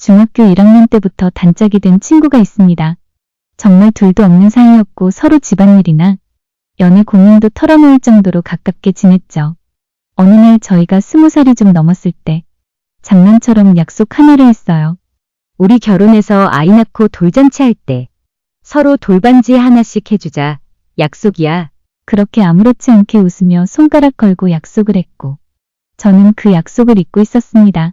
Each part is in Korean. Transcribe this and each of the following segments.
중학교 1학년 때부터 단짝이 된 친구가 있습니다. 정말 둘도 없는 사이였고 서로 집안일이나 연애 고민도 털어놓을 정도로 가깝게 지냈죠. 어느 날 저희가 20살이 좀 넘었을 때 장난처럼 약속 하나를 했어요. 우리 결혼해서 아이 낳고 돌잔치 할 때 서로 돌반지 하나씩 해주자. 약속이야. 그렇게 아무렇지 않게 웃으며 손가락 걸고 약속을 했고 저는 그 약속을 잊고 있었습니다.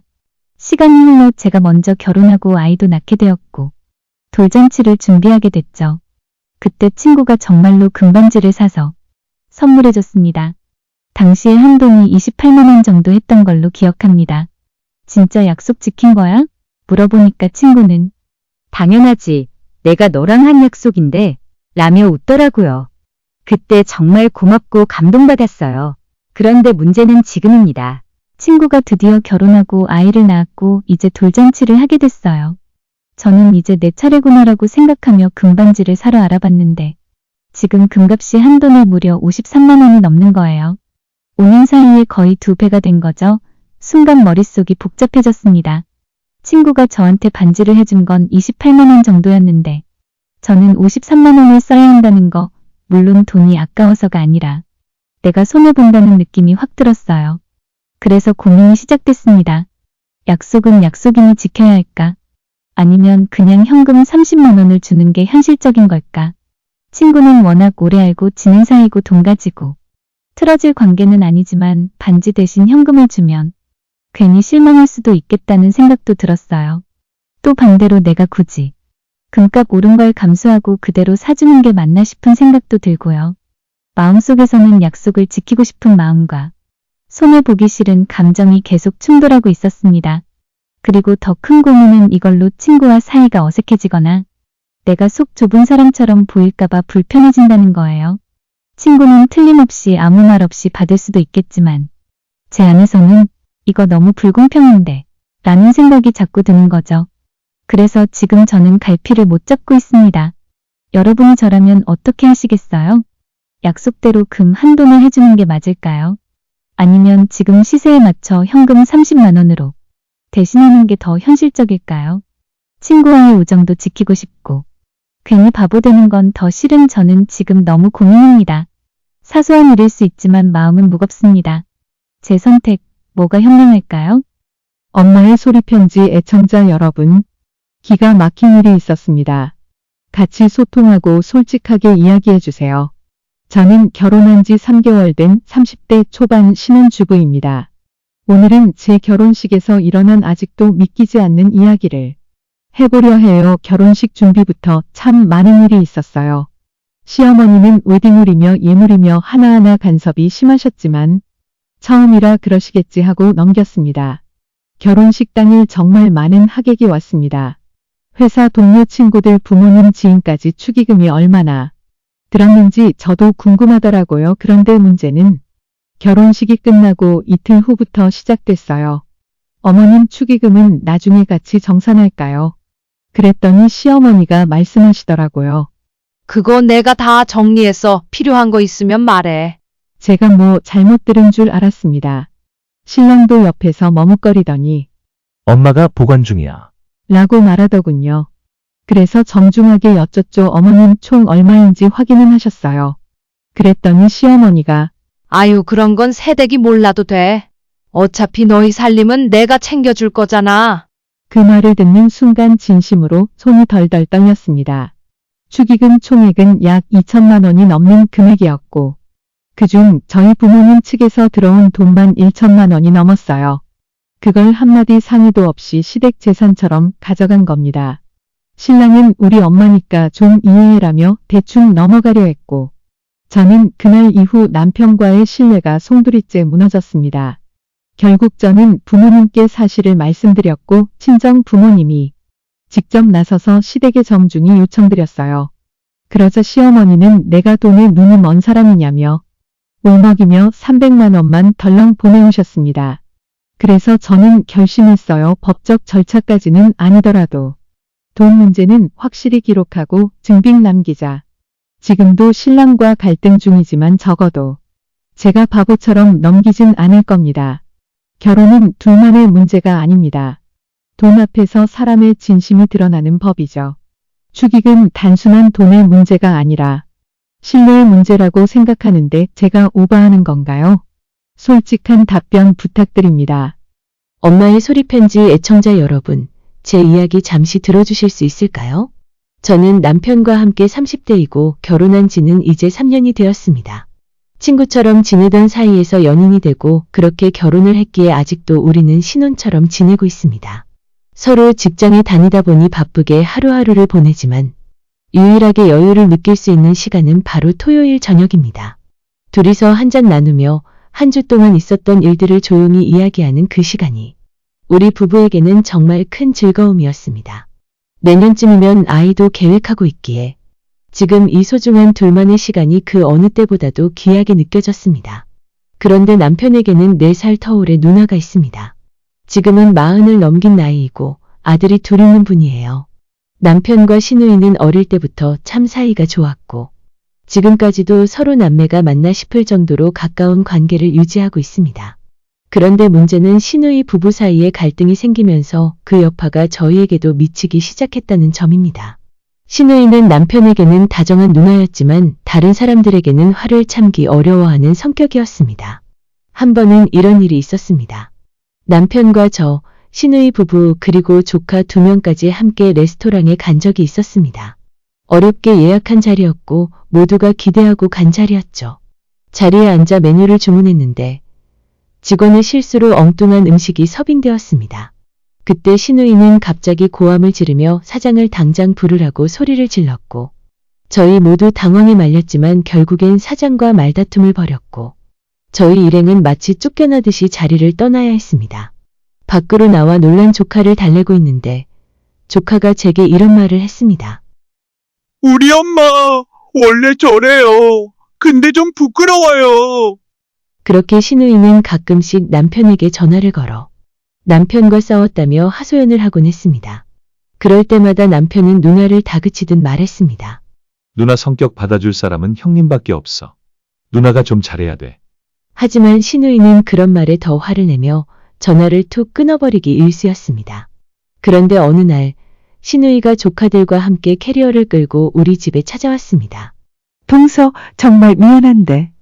시간이 흘러 제가 먼저 결혼하고 아이도 낳게 되었고 돌잔치를 준비하게 됐죠. 그때 친구가 정말로 금반지를 사서 선물해줬습니다. 당시에 한 돈이 28만 원 정도 했던 걸로 기억합니다. 진짜 약속 지킨 거야? 물어보니까 친구는 당연하지. 내가 너랑 한 약속인데 라며 웃더라고요. 그때 정말 고맙고 감동받았어요. 그런데 문제는 지금입니다. 친구가 드디어 결혼하고 아이를 낳았고 이제 돌잔치를 하게 됐어요. 저는 이제 내 차례구나라고 생각하며 금반지를 사러 알아봤는데 지금 금값이 한 돈을 무려 53만 원이 넘는 거예요. 5년 사이에 거의 2배가 된 거죠. 순간 머릿속이 복잡해졌습니다. 친구가 저한테 반지를 해준 건 28만 원 정도였는데 저는 53만 원을 써야 한다는 거, 물론 돈이 아까워서가 아니라 내가 손해본다는 느낌이 확 들었어요. 그래서 고민이 시작됐습니다. 약속은 약속이니 지켜야 할까? 아니면 그냥 현금 30만 원을 주는 게 현실적인 걸까? 친구는 워낙 오래 알고 지낸 사이고 돈 가지고 틀어질 관계는 아니지만 반지 대신 현금을 주면 괜히 실망할 수도 있겠다는 생각도 들었어요. 또 반대로 내가 굳이 금값 오른 걸 감수하고 그대로 사주는 게 맞나 싶은 생각도 들고요. 마음속에서는 약속을 지키고 싶은 마음과 손해보기 싫은 감정이 계속 충돌하고 있었습니다. 그리고 더 큰 고민은 이걸로 친구와 사이가 어색해지거나 내가 속 좁은 사람처럼 보일까봐 불편해진다는 거예요. 친구는 틀림없이 아무 말 없이 받을 수도 있겠지만 제 안에서는 이거 너무 불공평한데 라는 생각이 자꾸 드는 거죠. 그래서 지금 저는 갈피를 못 잡고 있습니다. 여러분이 저라면 어떻게 하시겠어요? 약속대로 금 한 돈을 해주는 게 맞을까요? 아니면 지금 시세에 맞춰 현금 30만 원으로 대신하는 게 더 현실적일까요? 친구와의 우정도 지키고 싶고 괜히 바보 되는 건 더 싫은 저는 지금 너무 고민입니다. 사소한 일일 수 있지만 마음은 무겁습니다. 제 선택, 뭐가 현명할까요? 엄마의 소리편지 애청자 여러분, 기가 막힌 일이 있었습니다. 같이 소통하고 솔직하게 이야기해주세요. 저는 결혼한 지 3개월 된 30대 초반 신혼주부입니다. 오늘은 제 결혼식에서 일어난 아직도 믿기지 않는 이야기를 해보려 해요. 결혼식 준비부터 참 많은 일이 있었어요. 시어머니는 웨딩홀이며 예물이며 하나하나 간섭이 심하셨지만 처음이라 그러시겠지 하고 넘겼습니다. 결혼식 당일 정말 많은 하객이 왔습니다. 회사 동료 친구들 부모님 지인까지 축의금이 얼마나 들었는지 저도 궁금하더라고요. 그런데 문제는 결혼식이 끝나고 이틀 후부터 시작됐어요. 어머님 축의금은 나중에 같이 정산할까요? 그랬더니 시어머니가 말씀하시더라고요. 그거 내가 다 정리해서 필요한 거 있으면 말해. 제가 뭐 잘못 들은 줄 알았습니다. 신랑도 옆에서 머뭇거리더니 엄마가 보관 중이야. 라고 말하더군요. 그래서 정중하게 여쭙죠. 어머님 총 얼마인지 확인은 하셨어요. 그랬더니 시어머니가 아유, 그런 건 새댁이 몰라도 돼. 어차피 너희 살림은 내가 챙겨줄 거잖아. 그 말을 듣는 순간 진심으로 손이 덜덜 떨렸습니다. 축의금 총액은 약 2천만 원이 넘는 금액이었고 그중 저희 부모님 측에서 들어온 돈만 1천만 원이 넘었어요. 그걸 한마디 상의도 없이 시댁 재산처럼 가져간 겁니다. 신랑은 우리 엄마니까 좀 이해해라며 대충 넘어가려 했고 저는 그날 이후 남편과의 신뢰가 송두리째 무너졌습니다. 결국 저는 부모님께 사실을 말씀드렸고 친정 부모님이 직접 나서서 시댁에 정중히 요청드렸어요. 그러자 시어머니는 내가 돈에 눈이 먼 사람이냐며 울먹이며 300만 원만 덜렁 보내오셨습니다. 그래서 저는 결심했어요. 법적 절차까지는 아니더라도 돈 문제는 확실히 기록하고 증빙 남기자. 지금도 신랑과 갈등 중이지만 적어도 제가 바보처럼 넘기진 않을 겁니다. 결혼은 둘만의 문제가 아닙니다. 돈 앞에서 사람의 진심이 드러나는 법이죠. 축의금 단순한 돈의 문제가 아니라 신뢰의 문제라고 생각하는데 제가 오버하는 건가요? 솔직한 답변 부탁드립니다. 엄마의 소리편지 애청자 여러분, 제 이야기 잠시 들어주실 수 있을까요? 저는 남편과 함께 30대이고 결혼한 지는 이제 3년이 되었습니다. 친구처럼 지내던 사이에서 연인이 되고 그렇게 결혼을 했기에 아직도 우리는 신혼처럼 지내고 있습니다. 서로 직장에 다니다 보니 바쁘게 하루하루를 보내지만 유일하게 여유를 느낄 수 있는 시간은 바로 토요일 저녁입니다. 둘이서 한잔 나누며 한 주 동안 있었던 일들을 조용히 이야기하는 그 시간이 우리 부부에게는 정말 큰 즐거움이었습니다. 내년쯤이면 아이도 계획하고 있기에 지금 이 소중한 둘만의 시간이 그 어느 때보다도 귀하게 느껴졌습니다. 그런데 남편에게는 4살 터울의 누나가 있습니다. 지금은 40을 넘긴 나이이고 아들이 둘 있는 분이에요. 남편과 시누이는 어릴 때부터 참 사이가 좋았고 지금까지도 서로 남매가 맞나 싶을 정도로 가까운 관계를 유지하고 있습니다. 그런데 문제는 시누이 부부 사이에 갈등이 생기면서 그 여파가 저희에게도 미치기 시작했다는 점입니다. 시누이는 남편에게는 다정한 누나였지만 다른 사람들에게는 화를 참기 어려워하는 성격이었습니다. 한 번은 이런 일이 있었습니다. 남편과 저, 시누이 부부 그리고 조카 2명까지 함께 레스토랑에 간 적이 있었습니다. 어렵게 예약한 자리였고 모두가 기대하고 간 자리였죠. 자리에 앉아 메뉴를 주문했는데 직원의 실수로 엉뚱한 음식이 섭인되었습니다. 그때 시누이는 갑자기 고함을 지르며 사장을 당장 부르라고 소리를 질렀고 저희 모두 당황에 말렸지만 결국엔 사장과 말다툼을 벌였고 저희 일행은 마치 쫓겨나듯이 자리를 떠나야 했습니다. 밖으로 나와 놀란 조카를 달래고 있는데 조카가 제게 이런 말을 했습니다. 우리 엄마 원래 저래요. 근데 좀 부끄러워요. 그렇게 시누이는 가끔씩 남편에게 전화를 걸어 남편과 싸웠다며 하소연을 하곤 했습니다. 그럴 때마다 남편은 누나를 다그치듯 말했습니다. 누나 성격 받아줄 사람은 형님밖에 없어. 누나가 좀 잘해야 돼. 하지만 시누이는 그런 말에 더 화를 내며 전화를 툭 끊어버리기 일쑤였습니다. 그런데 어느 날 시누이가 조카들과 함께 캐리어를 끌고 우리 집에 찾아왔습니다. 동서, 정말 미안한데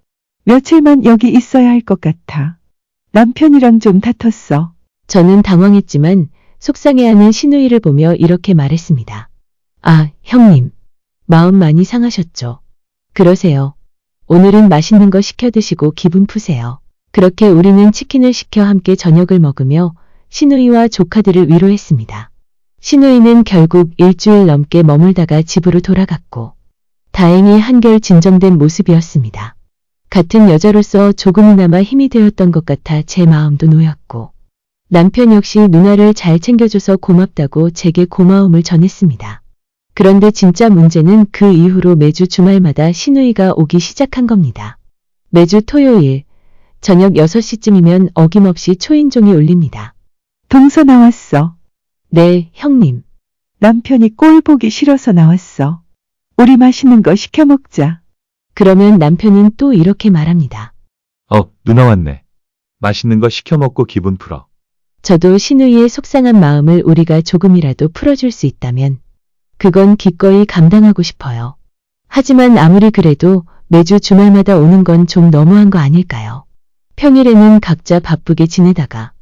며칠만 여기 있어야 할 것 같아. 남편이랑 좀 다퉜어. 저는 당황했지만 속상해하는 시누이를 보며 이렇게 말했습니다. 아, 형님. 마음 많이 상하셨죠? 그러세요. 오늘은 맛있는 거 시켜 드시고 기분 푸세요. 그렇게 우리는 치킨을 시켜 함께 저녁을 먹으며 시누이와 조카들을 위로했습니다. 시누이는 결국 일주일 넘게 머물다가 집으로 돌아갔고 다행히 한결 진정된 모습이었습니다. 같은 여자로서 조금이나마 힘이 되었던 것 같아 제 마음도 놓였고 남편 역시 누나를 잘 챙겨줘서 고맙다고 제게 고마움을 전했습니다. 그런데 진짜 문제는 그 이후로 매주 주말마다 시누이가 오기 시작한 겁니다. 매주 토요일 저녁 6시쯤이면 어김없이 초인종이 울립니다. 동서 나왔어. 네, 형님. 남편이 꼴 보기 싫어서 나왔어. 우리 맛있는 거 시켜 먹자. 그러면 남편은 또 이렇게 말합니다. 누나 왔네. 맛있는 거 시켜 먹고 기분 풀어. 저도 시누이의 속상한 마음을 우리가 조금이라도 풀어줄 수 있다면 그건 기꺼이 감당하고 싶어요. 하지만 아무리 그래도 매주 주말마다 오는 건 좀 너무한 거 아닐까요? 평일에는 각자 바쁘게 지내다가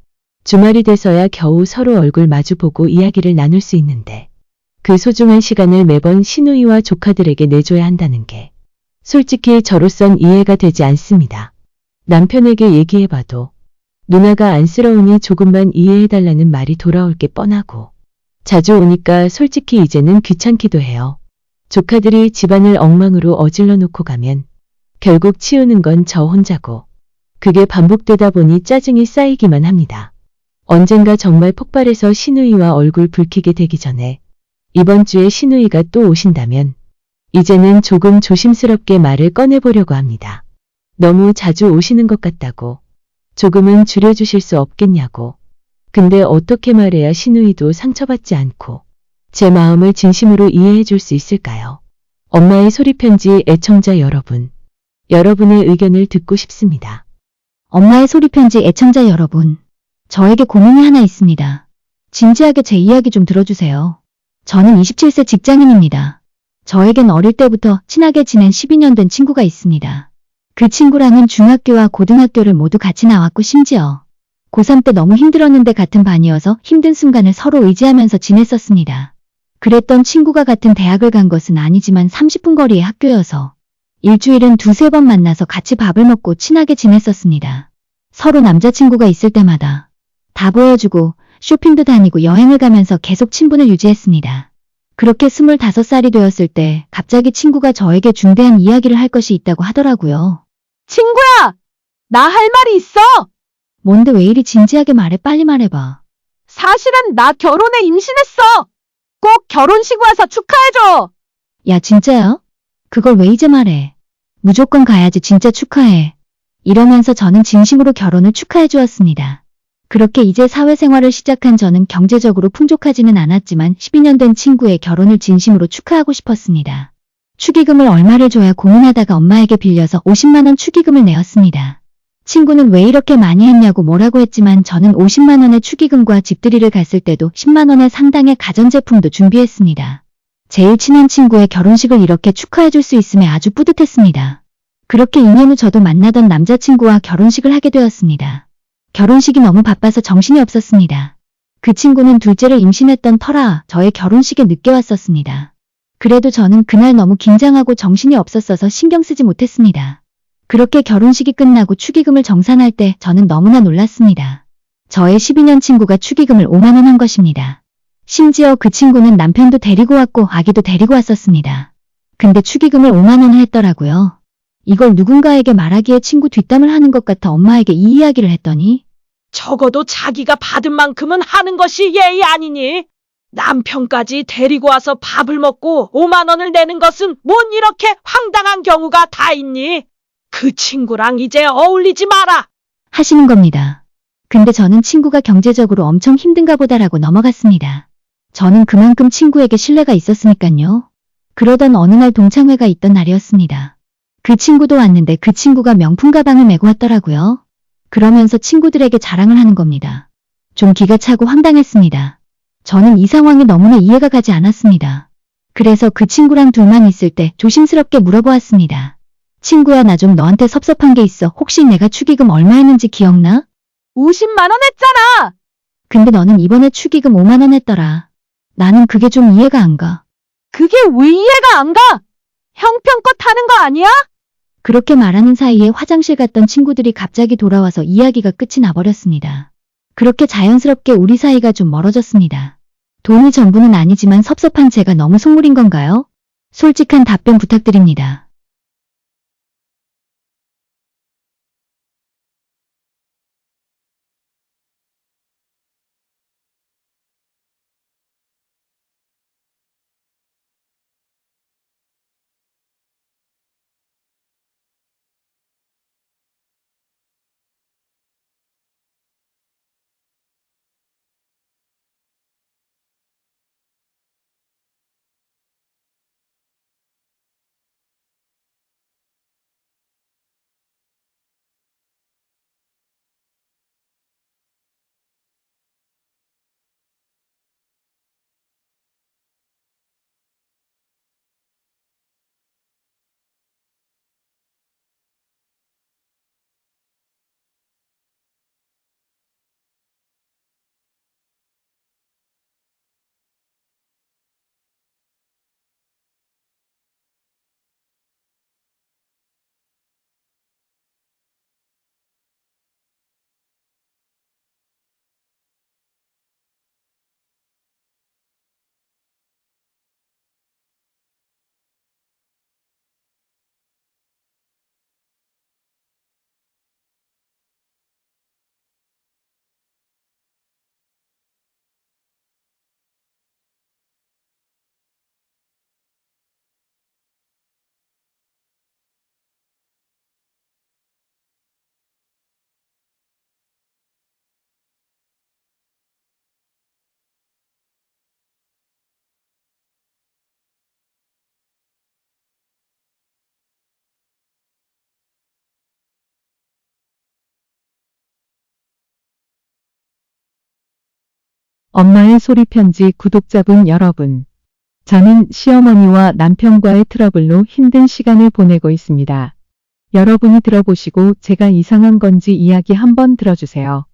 주말이 돼서야 겨우 서로 얼굴 마주보고 이야기를 나눌 수 있는데 그 소중한 시간을 매번 시누이와 조카들에게 내줘야 한다는 게 솔직히 저로선 이해가 되지 않습니다. 남편에게 얘기해봐도 누나가 안쓰러우니 조금만 이해해달라는 말이 돌아올 게 뻔하고 자주 오니까 솔직히 이제는 귀찮기도 해요. 조카들이 집안을 엉망으로 어질러 놓고 가면 결국 치우는 건 저 혼자고 그게 반복되다 보니 짜증이 쌓이기만 합니다. 언젠가 정말 폭발해서 시누이와 얼굴 붉히게 되기 전에 이번 주에 시누이가 또 오신다면 이제는 조금 조심스럽게 말을 꺼내보려고 합니다. 너무 자주 오시는 것 같다고 조금은 줄여주실 수 없겠냐고. 근데 어떻게 말해야 시누이도 상처받지 않고 제 마음을 진심으로 이해해 줄 수 있을까요? 엄마의 소리편지 애청자 여러분. 여러분의 의견을 듣고 싶습니다. 엄마의 소리편지 애청자 여러분. 저에게 고민이 하나 있습니다. 진지하게 제 이야기 좀 들어주세요. 저는 27세 직장인입니다. 저에겐 어릴 때부터 친하게 지낸 12년 된 친구가 있습니다. 그 친구랑은 중학교와 고등학교를 모두 같이 나왔고 심지어 고3 때 너무 힘들었는데 같은 반이어서 힘든 순간을 서로 의지하면서 지냈었습니다. 그랬던 친구가 같은 대학을 간 것은 아니지만 30분 거리의 학교여서 일주일은 두세 번 만나서 같이 밥을 먹고 친하게 지냈었습니다. 서로 남자친구가 있을 때마다 다 보여주고 쇼핑도 다니고 여행을 가면서 계속 친분을 유지했습니다. 그렇게 25살이 되었을 때 갑자기 친구가 저에게 중대한 이야기를 할 것이 있다고 하더라고요. 친구야! 나 할 말이 있어! 뭔데 왜 이리 진지하게 말해? 빨리 말해봐. 사실은 나 결혼에 임신했어! 꼭 결혼식 와서 축하해줘! 야, 진짜야? 그걸 왜 이제 말해? 무조건 가야지. 진짜 축하해. 이러면서 저는 진심으로 결혼을 축하해 주었습니다. 그렇게 이제 사회생활을 시작한 저는 경제적으로 풍족하지는 않았지만 12년 된 친구의 결혼을 진심으로 축하하고 싶었습니다. 축의금을 얼마를 줘야 고민하다가 엄마에게 빌려서 50만 원 축의금을 내었습니다. 친구는 왜 이렇게 많이 했냐고 뭐라고 했지만 저는 50만 원의 축의금과 집들이를 갔을 때도 10만 원의 상당의 가전제품도 준비했습니다. 제일 친한 친구의 결혼식을 이렇게 축하해줄 수 있음에 아주 뿌듯했습니다. 그렇게 2년 후 저도 만나던 남자친구와 결혼식을 하게 되었습니다. 결혼식이 너무 바빠서 정신이 없었습니다. 그 친구는 둘째를 임신했던 터라 저의 결혼식에 늦게 왔었습니다. 그래도 저는 그날 너무 긴장하고 정신이 없었어서 신경 쓰지 못했습니다. 그렇게 결혼식이 끝나고 축의금을 정산할 때 저는 너무나 놀랐습니다. 저의 12년 친구가 축의금을 5만 원 한 것입니다. 심지어 그 친구는 남편도 데리고 왔고 아기도 데리고 왔었습니다. 근데 축의금을 5만 원을 했더라고요. 이걸 누군가에게 말하기에 친구 뒷담을 하는 것 같아 엄마에게 이 이야기를 했더니 적어도 자기가 받은 만큼은 하는 것이 예의 아니니? 남편까지 데리고 와서 밥을 먹고 5만 원을 내는 것은 뭔 이렇게 황당한 경우가 다 있니? 그 친구랑 이제 어울리지 마라. 하시는 겁니다. 근데 저는 친구가 경제적으로 엄청 힘든가 보다라고 넘어갔습니다. 저는 그만큼 친구에게 신뢰가 있었으니까요. 그러던 어느 날 동창회가 있던 날이었습니다. 그 친구도 왔는데 그 친구가 명품 가방을 메고 왔더라고요. 그러면서 친구들에게 자랑을 하는 겁니다. 좀 기가 차고 황당했습니다. 저는 이 상황이 너무나 이해가 가지 않았습니다. 그래서 그 친구랑 둘만 있을 때 조심스럽게 물어보았습니다. 친구야, 나 좀 너한테 섭섭한 게 있어. 혹시 내가 축의금 얼마 했는지 기억나? 50만 원 했잖아! 근데 너는 이번에 축의금 5만 원 했더라. 나는 그게 좀 이해가 안 가. 그게 왜 이해가 안 가? 형편껏 하는 거 아니야? 그렇게 말하는 사이에 화장실 갔던 친구들이 갑자기 돌아와서 이야기가 끝이 나버렸습니다. 그렇게 자연스럽게 우리 사이가 좀 멀어졌습니다. 돈이 전부는 아니지만 섭섭한 제가 너무 속물인 건가요? 솔직한 답변 부탁드립니다. 엄마의 소리편지 구독자분 여러분. 저는 시어머니와 남편과의 트러블로 힘든 시간을 보내고 있습니다. 여러분이 들어보시고 제가 이상한 건지 이야기 한번 들어주세요.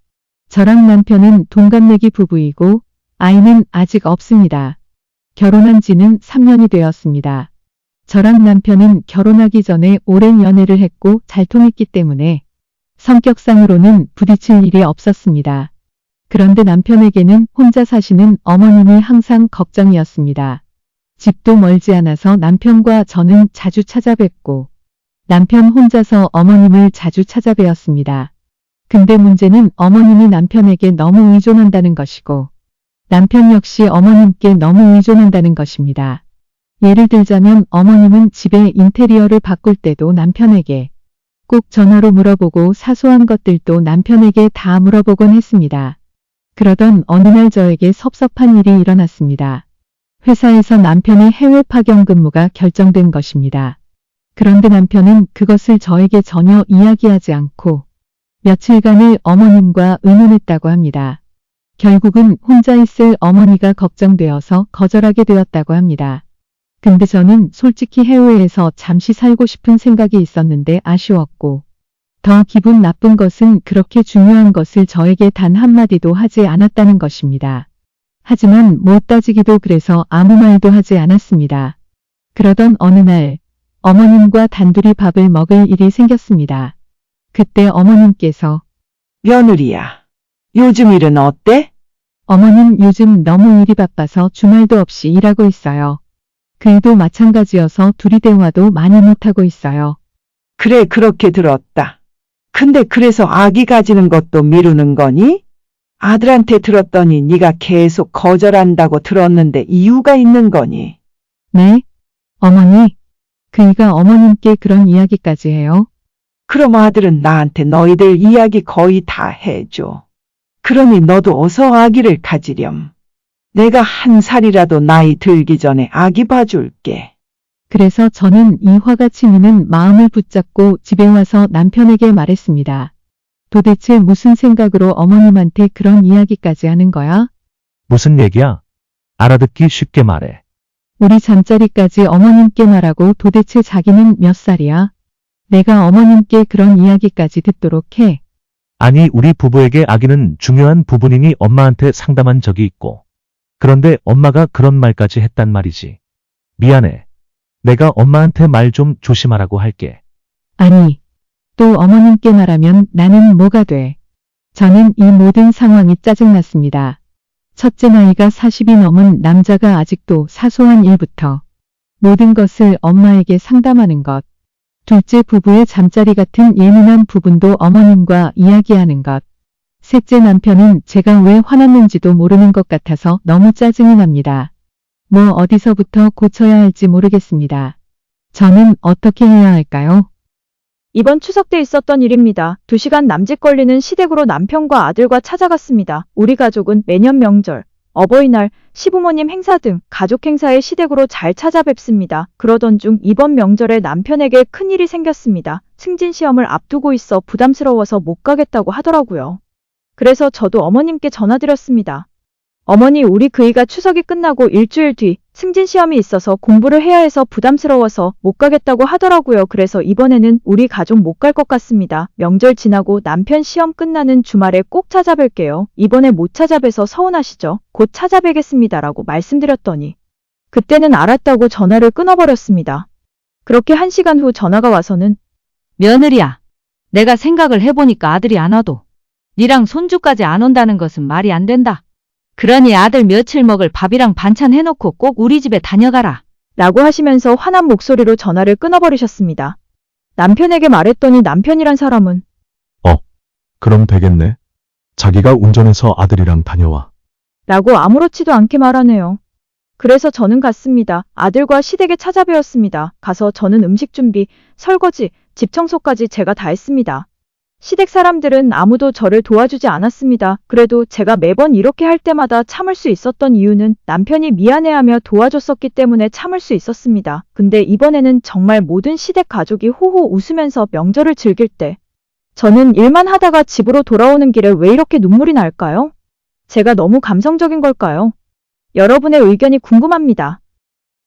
저랑 남편은 동갑내기 부부이고 아이는 아직 없습니다. 결혼한 지는 3년이 되었습니다. 저랑 남편은 결혼하기 전에 오랜 연애를 했고 잘 통했기 때문에 성격상으로는 부딪힐 일이 없었습니다. 그런데 남편에게는 혼자 사시는 어머님이 항상 걱정이었습니다. 집도 멀지 않아서 남편과 저는 자주 찾아뵙고 남편 혼자서 어머님을 자주 찾아뵈었습니다. 근데 문제는 어머님이 남편에게 너무 의존한다는 것이고 남편 역시 어머님께 너무 의존한다는 것입니다. 예를 들자면 어머님은 집에 인테리어를 바꿀 때도 남편에게 꼭 전화로 물어보고 사소한 것들도 남편에게 다 물어보곤 했습니다. 그러던 어느 날 저에게 섭섭한 일이 일어났습니다. 회사에서 남편의 해외 파견 근무가 결정된 것입니다. 그런데 남편은 그것을 저에게 전혀 이야기하지 않고 며칠간을 어머님과 의논했다고 합니다. 결국은 혼자 있을 어머니가 걱정되어서 거절하게 되었다고 합니다. 근데 저는 솔직히 해외에서 잠시 살고 싶은 생각이 있었는데 아쉬웠고 더 기분 나쁜 것은 그렇게 중요한 것을 저에게 단 한마디도 하지 않았다는 것입니다. 하지만 못 따지기도 그래서 아무 말도 하지 않았습니다. 그러던 어느 날 어머님과 단둘이 밥을 먹을 일이 생겼습니다. 그때 어머님께서 며느리야, 요즘 일은 어때? 어머님 요즘 너무 일이 바빠서 주말도 없이 일하고 있어요. 그 일도 마찬가지여서 둘이 대화도 많이 못하고 있어요. 그래, 그렇게 들었다. 근데 그래서 아기 가지는 것도 미루는 거니? 아들한테 들었더니 네가 계속 거절한다고 들었는데 이유가 있는 거니? 네? 어머니? 그이가 어머님께 그런 이야기까지 해요? 그럼 아들은 나한테 너희들 이야기 거의 다 해줘. 그러니 너도 어서 아기를 가지렴. 내가 1살이라도 나이 들기 전에 아기 봐줄게. 그래서 저는 이 화가 치미는 마음을 붙잡고 집에 와서 남편에게 말했습니다. 도대체 무슨 생각으로 어머님한테 그런 이야기까지 하는 거야? 무슨 얘기야? 알아듣기 쉽게 말해. 우리 잠자리까지 어머님께 말하고 도대체 자기는 몇 살이야? 내가 어머님께 그런 이야기까지 듣도록 해. 아니, 우리 부부에게 아기는 중요한 부분이니 엄마한테 상담한 적이 있고. 그런데 엄마가 그런 말까지 했단 말이지. 미안해. 내가 엄마한테 말 좀 조심하라고 할게. 아니, 또 어머님께 말하면 나는 뭐가 돼? 저는 이 모든 상황이 짜증났습니다. 첫째 나이가 40이 넘은 남자가 아직도 사소한 일부터 모든 것을 엄마에게 상담하는 것. 둘째 부부의 잠자리 같은 예민한 부분도 어머님과 이야기하는 것. 셋째 남편은 제가 왜 화났는지도 모르는 것 같아서 너무 짜증이 납니다. 뭐 어디서부터 고쳐야 할지 모르겠습니다. 저는 어떻게 해야 할까요? 이번 추석 때 있었던 일입니다. 2시간 남짓 걸리는 시댁으로 남편과 아들과 찾아갔습니다. 우리 가족은 매년 명절, 어버이날, 시부모님 행사 등 가족 행사에 시댁으로 잘 찾아뵙습니다. 그러던 중 이번 명절에 남편에게 큰일이 생겼습니다. 승진 시험을 앞두고 있어 부담스러워서 못 가겠다고 하더라고요. 그래서 저도 어머님께 전화드렸습니다. 어머니, 우리 그이가 추석이 끝나고 일주일 뒤 승진 시험이 있어서 공부를 해야 해서 부담스러워서 못 가겠다고 하더라고요. 그래서 이번에는 우리 가족 못 갈 것 같습니다. 명절 지나고 남편 시험 끝나는 주말에 꼭 찾아뵐게요. 이번에 못 찾아뵈서 서운하시죠? 곧 찾아뵈겠습니다라고 말씀드렸더니 그때는 알았다고 전화를 끊어버렸습니다. 그렇게 1시간 후 전화가 와서는 며느리야, 내가 생각을 해보니까 아들이 안 와도 니랑 손주까지 안 온다는 것은 말이 안 된다. 그러니 아들 며칠 먹을 밥이랑 반찬 해놓고 꼭 우리 집에 다녀가라. 라고 하시면서 화난 목소리로 전화를 끊어버리셨습니다. 남편에게 말했더니 남편이란 사람은 그럼 되겠네. 자기가 운전해서 아들이랑 다녀와. 라고 아무렇지도 않게 말하네요. 그래서 저는 갔습니다. 아들과 시댁에 찾아뵈었습니다. 가서 저는 음식 준비, 설거지, 집 청소까지 제가 다 했습니다. 시댁 사람들은 아무도 저를 도와주지 않았습니다. 그래도 제가 매번 이렇게 할 때마다 참을 수 있었던 이유는 남편이 미안해하며 도와줬었기 때문에 참을 수 있었습니다. 근데 이번에는 정말 모든 시댁 가족이 호호 웃으면서 명절을 즐길 때 저는 일만 하다가 집으로 돌아오는 길에 왜 이렇게 눈물이 날까요? 제가 너무 감성적인 걸까요? 여러분의 의견이 궁금합니다.